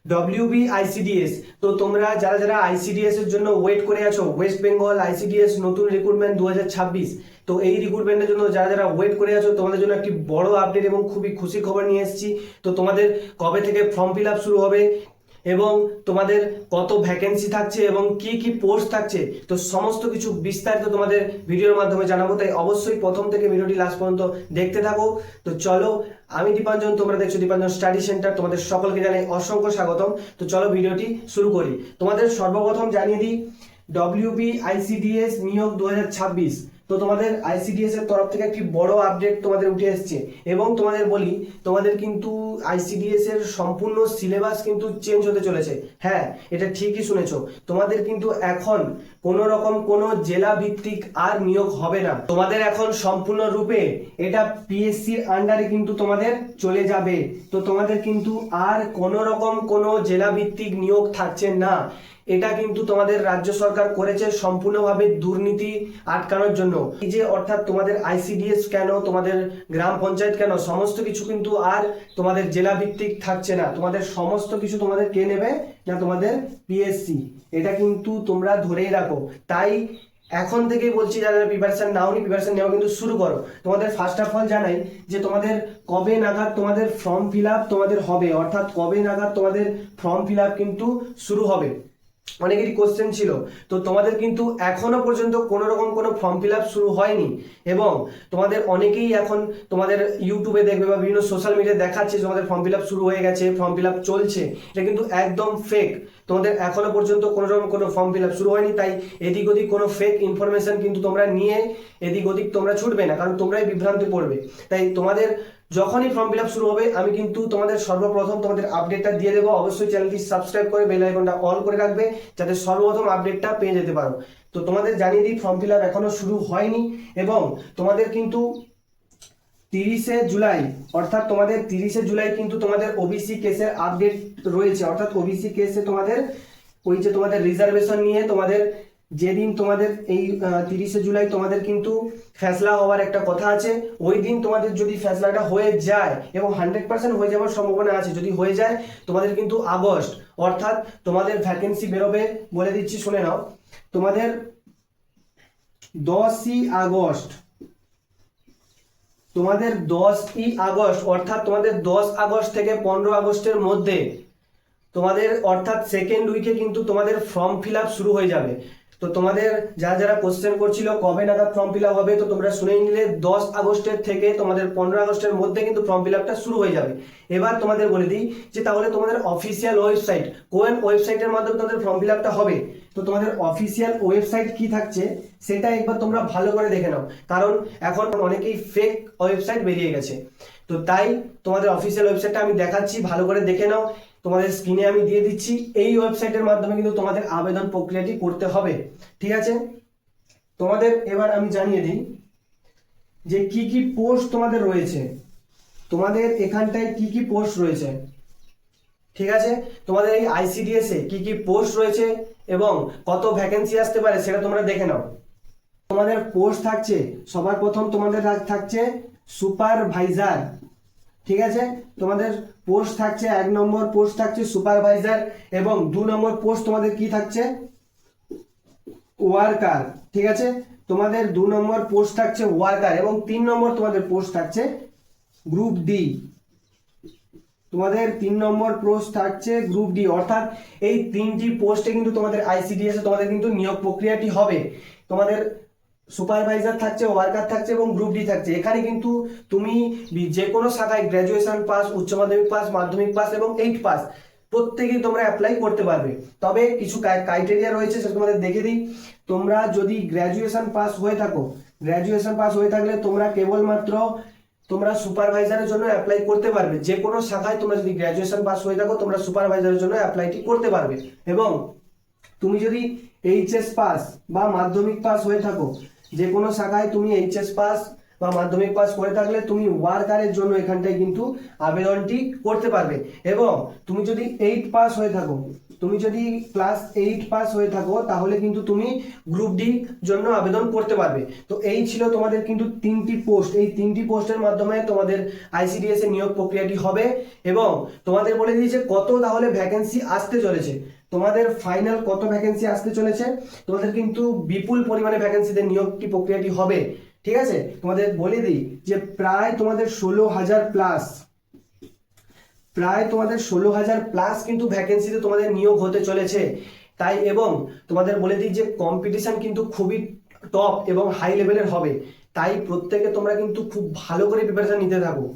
WBICDS। তো তোমরা যারা যারা আইসিডিএস এর জন্য ওয়েট করে আছো, ওয়েস্ট বেঙ্গল আইসিডিএস নতুন রিক্রুটমেন্ট 2026, তো এই রিক্রুটমেন্টের জন্য যারা যারা ওয়েট করে আছো তোমাদের জন্য একটি বড় আপডেট এবং খুবই খুশির খবর নিয়ে এসেছি। তো তোমাদের কবে থেকে ফর্ম ফিল আপ শুরু হবে এবং তোমাদের কত ভ্যাকেন্সি থাকছে এবং কি কি পোস্ট থাকছে, তো সমস্ত কিছু বিস্তারিত তোমাদের ভিডিওর মাধ্যমে জানাবো। তাই অবশ্যই প্রথম থেকে ভিডিওটি লাস্ট পর্যন্ত দেখতে থাকো। তো চলো, আমি দীপাঞ্জন, তোমরা দেখছো দীপাঞ্জন স্টাডি সেন্টার, তোমাদের সকলকে জানাই অসংখ্য স্বাগতম। তো চলো ভিডিওটি শুরু করি। তোমাদের সর্বপ্রথম জানিয়ে দিই WBICDS নিয়োগ 2026। তো তোমাদের আইসিডিএস এর তরফ থেকে একটি বড় আপডেট তোমাদের উঠে এসেছে এবং তোমাদের বলি, তোমাদের কিন্তু আইসিডিএস এর সম্পূর্ণ সিলেবাস কিন্তু চেঞ্জ হতে চলেছে। হ্যাঁ, এটা ঠিকই শুনেছো, তোমাদের কিন্তু এখন কোনো রকম কোনো জেলা ভিত্তিক আর নিয়োগ হবে না। তোমাদের এখন সম্পূর্ণ রূপে এটা পিএসসির আন্ডারে কিন্তু তোমাদের চলে যাবে। তো তোমাদের কিন্তু আর কোনো রকম কোনো জেলা ভিত্তিক নিয়োগ থাকছে না। এটা কিন্তু তোমাদের রাজ্য সরকার করেছে সম্পূর্ণভাবে দুর্নীতি আটকানোর জন্য। এই যে অর্থাৎ তোমাদের আইসিডিএস কেন, তোমাদের গ্রাম পঞ্চায়েত কেন, সমস্ত কিছু কিন্তু আর তোমাদের জেলা ভিত্তিক থাকছে না। তোমাদের সমস্ত কিছু তোমাদের কে নেবে না, তোমাদের পিএসসি। এটা কিন্তু তোমরা ধরেই রাখো। তাই এখন থেকেই বলছি, যারা প্রিপারেশন নাওনি, প্রিপারেশন নেওয়া কিন্তু শুরু করো। তোমাদের ফার্স্ট অফ অল জানাই যে তোমাদের কবে নাগাদ তোমাদের ফর্ম ফিল আপ তোমাদের হবে, অর্থাৎ কবে নাগাদ তোমাদের ফর্ম ফিল আপ কিন্তু শুরু হবে। অনেকেরই কোশ্চেন ছিল। তো তোমাদের কিন্তু এখনো পর্যন্ত কোনো রকম কোনো ফর্ম ফিল আপ শুরু হয়নি এবং তোমাদের অনেকেই এখন তোমাদের ইউটিউবে দেখবে বা বিভিন্ন সোশ্যাল মিডিয়ায় দেখাচ্ছে তোমাদের ফর্ম ফিল আপ শুরু হয়ে গেছে, ফর্ম ফিল আপ চলছে। এটা কিন্তু একদম ফেক। তোমাদের এখনো পর্যন্ত কোনো রকম কোনো ফর্ম ফিল আপ শুরু হয়নি। তাই এদিক ওদিক কোনো ফেক ইনফরমেশন কিন্তু তোমরা নিয়ে এদিক ওদিক তোমরা ছুটবে না, কারণ তোমরাই বিভ্রান্তি পড়বে। তাই তোমাদের যখনই ফর্ম ফিল আপ শুরু হবে আমি কিন্তু তোমাদের সর্বপ্রথম তোমাদের আপডেটটা দিয়ে দেবো। অবশ্যই চ্যানেলটি সাবস্ক্রাইব করে বেল আইকনটা অল করে রাখবে, যাতে সর্বপ্রথম আপডেটটা পেয়ে যেতে পারো। তো তোমাদের জানিয়ে দিই, ফর্ম ফিল আপ এখনো শুরু হয়নি এবং তোমাদের কিন্তু 30শে জুলাই, অর্থাৎ তোমাদের 30শে জুলাই কিন্তু তোমাদের ওবিসি কেসের আপডেট রয়েছে। অর্থাৎ ওবিসি কেসে তোমাদের ওই যে তোমাদের রিজার্ভেশন নিয়ে তোমাদের যেদিন তোমাদের এই 30শে জুলাই তোমাদের কিন্তু ফেসলা হওয়ার একটা কথা আছে। ওই দিন তোমাদের যদি ফেসলাটা হয়ে যায়, এবং 100% হয়ে যাওয়ার সম্ভাবনা আছে, যদি হয়ে যায় তোমাদের কিন্তু আগস্ট, অর্থাৎ তোমাদের ভ্যাকেন্সি বেরোবে, বলে দিচ্ছি শুনে নাও। তোমাদের 10ই আগস্ট, তোমাদের 10ই আগস্ট, অর্থাৎ তোমাদের 10 আগস্ট থেকে 15 আগস্টের মধ্যে তোমাদের, অর্থাৎ সেকেন্ড উইকে কিন্তু তোমাদের ফর্ম ফিল আপ শুরু হয়ে যাবে। তো তোমাদের যারা যারা কোশ্চেন করছিল কবে নাগাদ ফর্ম ফিল আপ হবে, তো তোমরা শুনেই নিলে 10 আগস্টের থেকে তোমাদের 15 আগস্টের মধ্যে কিন্তু ফর্ম ফিল আপটা শুরু হয়ে যাবে। এবার তোমাদের বলে দিই যে তাহলে তোমাদের অফিসিয়াল ওয়েবসাইট, কোন ওয়েবসাইটের মাধ্যমে তোমাদের ফর্ম ফিল আপটা হবে। তো তোমাদের অফিসিয়াল ওয়েবসাইট কি থাকছে সেটা একবার তোমরা ভালো করে দেখে নাও, কারণ এখন অনেকেই ফেক ওয়েবসাইট বেরিয়ে গেছে। তো তাই তোমাদের অফিসিয়াল ওয়েবসাইটটা আমি দেখাচ্ছি, ভালো করে দেখে নাও। তোমাদের স্ক্রিনে আমি দিয়ে দিচ্ছি। এই ওয়েবসাইটের মাধ্যমে কিন্তু তোমাদের আবেদন প্রক্রিয়াটি করতে হবে, ঠিক আছে? তোমাদের এবার আমি জানিয়ে দিই যে কি কি পোস্ট তোমাদের রয়েছে। তোমাদের এখানটায় কি কি পোস্ট রয়েছে, ঠিক আছে? তোমাদের এই আইসিডিএস এ কি কি পোস্ট রয়েছে এবং কত ভ্যাকেন্সি আসতে পারে সেটা তোমরা দেখে নাও। তোমাদের পোস্ট থাকছে, সবার প্রথম তোমাদের থাকছে সুপারভাইজার, ঠিক আছে? তোমাদের পোস্ট থাকছে, 1 নম্বর পোস্ট থাকছে সুপারভাইজার এবং 2 নম্বর পোস্ট তোমাদের কি থাকছে, ওয়ার্কার, ঠিক আছে? তোমাদের 2 নম্বর পোস্ট থাকছে ওয়ার্কার এবং 3 নম্বর তোমাদের পোস্ট থাকছে গ্রুপ ডি। তোমাদের 3 নম্বর পোস্ট থাকছে গ্রুপ ডি, অর্থাৎ এই 3টি পোস্টে কিন্তু তোমাদের আইসিডিএস এ তোমাদের কিন্তু নিয়োগ প্রক্রিয়াটি হবে। তোমাদের সুপারভাইজার থাকছে, ওয়ার্কার থাকছে এবং গ্রুপ ডি থাকছে। এখানে কিন্তু তুমি যে কোনো শাখায় গ্র্যাজুয়েশন পাস, উচ্চ মাধ্যমিক পাস, মাধ্যমিক পাস এবং 8 পাস প্রত্যেকেই তোমরা অ্যাপ্লাই করতে পারবে। তবে কিছু ক্রাইটেরিয়া রয়েছে, সেটা তোমাদের দেখে দিই। তোমরা যদি গ্র্যাজুয়েশন পাস হয়ে থাকো, গ্র্যাজুয়েশন পাস হয়ে থাকলে তোমরা কেবলমাত্র তোমরা সুপারভাইজারের জন্য অ্যাপ্লাই করতে পারবে। যে কোনো শাখায় তোমরা যদি গ্র্যাজুয়েশন পাস হয়ে থাকো তোমরা সুপারভাইজারের জন্য অ্যাপ্লাইটি করতে পারবে। এবং তুমি যদি এইচএস পাস বা মাধ্যমিক পাস হয়ে থাকো, যে কোনো শাখায় তুমি এইচএস পাস বা মাধ্যমিক পাস করে থাকলে তুমি ওয়ার্কারের জন্য এখানটায় কিন্তু আবেদনটি করতে পারবে। এবং তুমি যদি 8 পাস হয়ে থাকো, তুমি যদি ক্লাস 8 পাস হয়ে থাকো তাহলে কিন্তু তুমি গ্রুপ ডি জন্য আবেদন করতে পারবে। তো এই ছিল তোমাদের কিন্তু 3টি পোস্ট, এই 3টি পোস্টের মাধ্যমে তোমাদের আইসিডিএস এর নিয়োগ প্রক্রিয়াটি হবে। এবং তোমাদের বলে দিয়েছে কত তাহলে ভ্যাকেন্সি আসতে চলেছে, তোমাদের ফাইনাল কত ভ্যাকেন্সি আসতে চলেছে। তোমাদের কিন্তু বিপুল পরিমাণে ভ্যাকেন্সিতে নিয়োগটি প্রক্রিয়াটি হবে, ঠিক আছে। তোমাদের বলে দিই যে প্রায় তোমাদের 16,000 প্লাস, প্রায় তোমাদের 16,000 প্লাস কিন্তু ভ্যাকেন্সিতে তোমাদের নিয়োগ হতে চলেছে। তাই এবং তোমাদের বলে দিই যে কম্পিটিশন কিন্তু খুবই টপ এবং হাই লেভেলের হবে। তাই প্রত্যেকে তোমরা কিন্তু খুব ভালো করে প্রিপারেশন নিতে থাকো,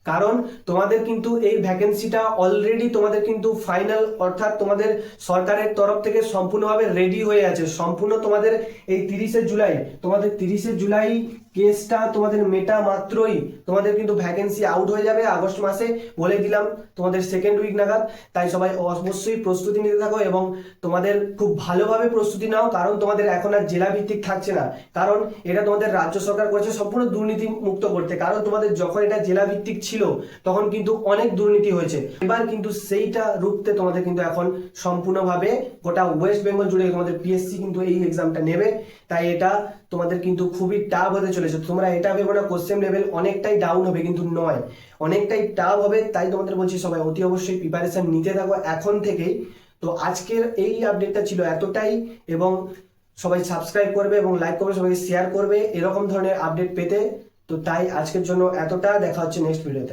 কারণ তোমাদের কিন্তু এই ভ্যাকেন্সিটা অলরেডি তোমাদের কিন্তু ফাইনাল, অর্থাৎ তোমাদের সরকারের তরফ থেকে সম্পূর্ণভাবে রেডি হয়ে আছে। সম্পূর্ণ তোমাদের এই 30শে জুলাই, তোমাদের 30শে জুলাই কেসটা তোমাদের মেটা মাত্রই তোমাদের কিন্তু ভ্যাকেন্সি আউট হয়ে যাবে আগস্ট মাসে, বলে দিলাম তোমাদের সেকেন্ড উইক নাগাদ। তাই সবাই অবশ্যই প্রস্তুতি নিতে থাকো এবং তোমাদের খুব ভালোভাবে প্রস্তুতি নাও, কারণ তোমাদের এখন আর জেলা ভিত্তিক থাকছে না, কারণ এটা তোমাদের রাজ্য সরকার করেছে সম্পূর্ণ দুর্নীতি মুক্ত করতে। কারণ তোমাদের যখন এটা জেলা ভিত্তিক ছিল তখন কিন্তু অনেক দুর্নীতি হয়েছে, এবার কিন্তু সেইটা রুখতে তোমাদের কিন্তু এখন সম্পূর্ণভাবে গোটা ওয়েস্ট বেঙ্গল জুড়ে তোমাদের পিএসসি কিন্তু এই এক্সামটা নেবে। তাই এটা তোমাদের কিন্তু খুবই টাফ হতে চলেছে। তোমরা এটা ভেবো না কোশ্চেন লেভেল অনেকটাই ডাউন হবে, কিন্তু নয়, অনেকটাই টাফ হবে। তাই তোমাদের বলছি সবাই অতি অবশ্যই প্রিপারেশন নিতে থাকো এখন থেকেই। তো আজকের এই আপডেটটা ছিল এতটাই, এবং সবাই সাবস্ক্রাইব করবে এবং লাইক করবে, সবাই শেয়ার করবে এরকম ধরনের আপডেট পেতে। তো তাই আজকের জন্য এতটা, দেখা হচ্ছে নেক্সট ভিডিওতে।